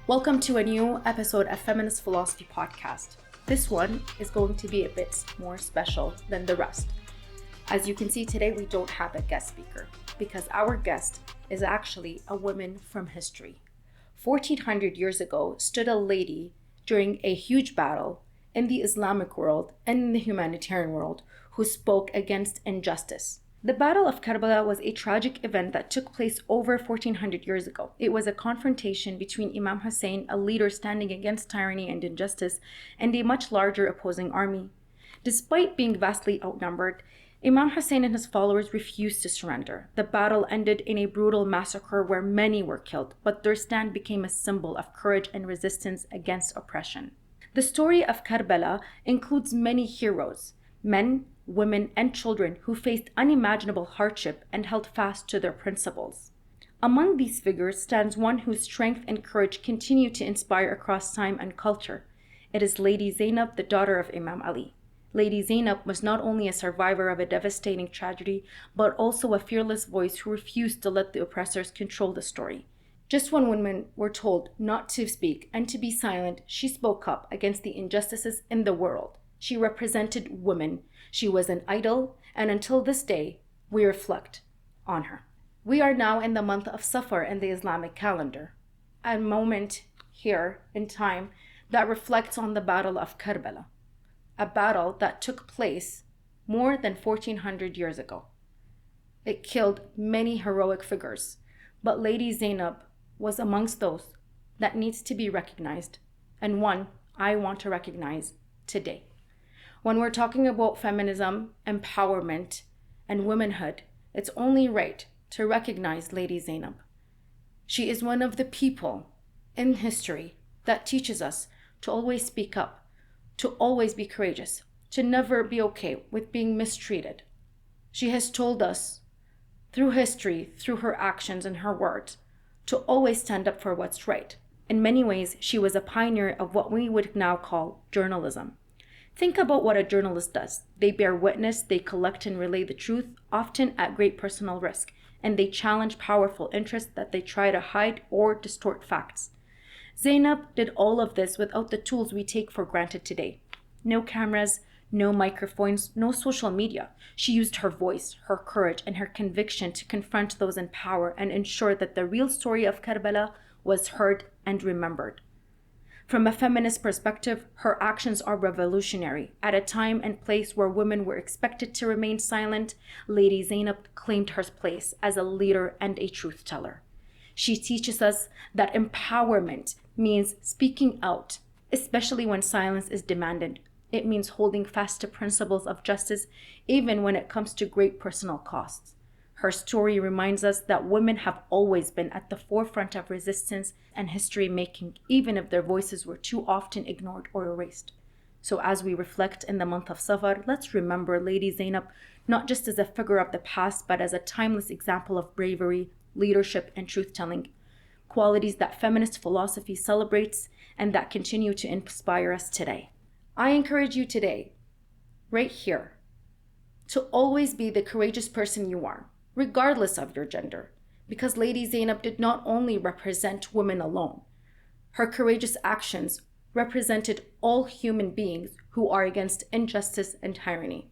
Welcome to a new episode of Feminist Philosophy Podcast. This one is going to be a bit more special than the rest. As you can see today, we don't have a guest speaker because our guest is actually a woman from history. 1400 years ago stood a lady during a huge battle in the Islamic world and in the humanitarian world who spoke against injustice. The Battle of Karbala was a tragic event that took place over 1400 years ago. It was a confrontation between Imam Hussain, a leader standing against tyranny and injustice, and a much larger opposing army. Despite being vastly outnumbered, Imam Hussain and his followers refused to surrender. The battle ended in a brutal massacre where many were killed, but their stand became a symbol of courage and resistance against oppression. The story of Karbala includes many heroes, men, women, and children who faced unimaginable hardship and held fast to their principles. Among these figures stands one whose strength and courage continue to inspire across time and culture. It is Lady Zainab, the daughter of Imam Ali. Lady Zainab was not only a survivor of a devastating tragedy, but also a fearless voice who refused to let the oppressors control the story. Just when women were told not to speak and to be silent, she spoke up against the injustices in the world. She represented women. She was an idol, and until this day, we reflect on her. We are now in the month of Safar in the Islamic calendar, a moment here in time that reflects on the Battle of Karbala, a battle that took place more than 1400 years ago. It killed many heroic figures, but Lady Zainab was amongst those that needs to be recognized, and one I want to recognize today. When we're talking about feminism, empowerment, and womanhood, it's only right to recognize Lady Zainab. She is one of the people in history that teaches us to always speak up, to always be courageous, to never be okay with being mistreated. She has told us through history, through her actions and her words, to always stand up for what's right. In many ways, she was a pioneer of what we would now call journalism. Think about what a journalist does. They bear witness, they collect and relay the truth, often at great personal risk, and they challenge powerful interests that they try to hide or distort facts. Zainab did all of this without the tools we take for granted today. No cameras, no microphones, no social media. She used her voice, her courage, and her conviction to confront those in power and ensure that the real story of Karbala was heard and remembered. From a feminist perspective, her actions are revolutionary. At a time and place where women were expected to remain silent, Lady Zainab claimed her place as a leader and a truth teller. She teaches us that empowerment means speaking out, especially when silence is demanded. It means holding fast to principles of justice, even when it comes to great personal costs. Her story reminds us that women have always been at the forefront of resistance and history making, even if their voices were too often ignored or erased. So as we reflect in the month of Safar, let's remember Lady Zainab not just as a figure of the past, but as a timeless example of bravery, leadership, and truth-telling, qualities that feminist philosophy celebrates and that continue to inspire us today. I encourage you today, right here, to always be the courageous person you are, regardless of your gender, because Lady Zainab did not only represent women alone. Her courageous actions represented all human beings who are against injustice and tyranny.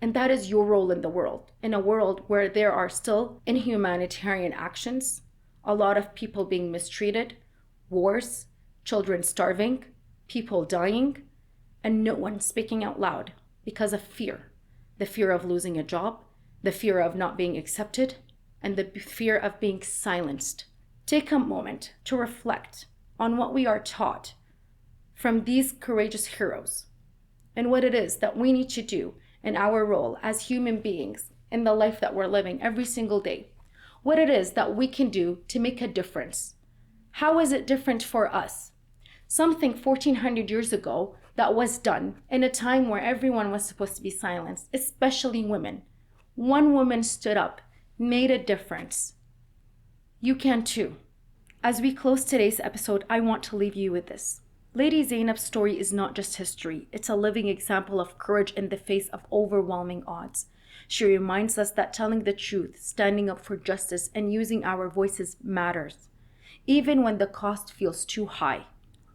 And that is your role in the world, in a world where there are still inhumanitarian actions, a lot of people being mistreated, wars, children starving, people dying, and no one speaking out loud because of fear. The fear of losing a job, the fear of not being accepted, and the fear of being silenced. Take a moment to reflect on what we are taught from these courageous heroes and what it is that we need to do in our role as human beings in the life that we're living every single day. What it is that we can do to make a difference. How is it different for us? Something 1400 years ago that was done in a time where everyone was supposed to be silenced, especially women. One woman stood up, made a difference. You can too. As we close today's episode, I want to leave you with this. Lady Zainab's story is not just history. It's a living example of courage in the face of overwhelming odds. She reminds us that telling the truth, standing up for justice, and using our voices matters. even when the cost feels too high.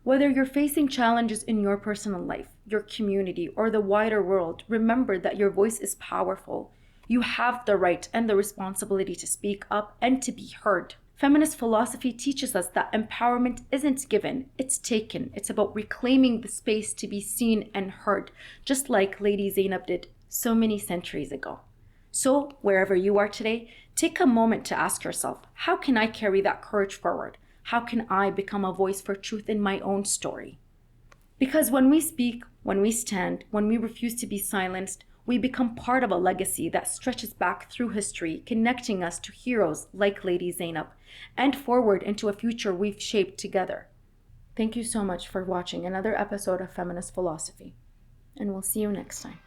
Whether you're facing challenges in your personal life, your community, or the wider world, remember that your voice is powerful. You have the right and the responsibility to speak up and to be heard. Feminist philosophy teaches us that empowerment isn't given, it's taken. It's about reclaiming the space to be seen and heard, just like Lady Zainab did so many centuries ago. So, wherever you are today, take a moment to ask yourself, how can I carry that courage forward? How can I become a voice for truth in my own story? Because when we speak, when we stand, when we refuse to be silenced, we become part of a legacy that stretches back through history, connecting us to heroes like Lady Zainab, and forward into a future we've shaped together. Thank you so much for watching another episode of Feminist Philosophy, and we'll see you next time.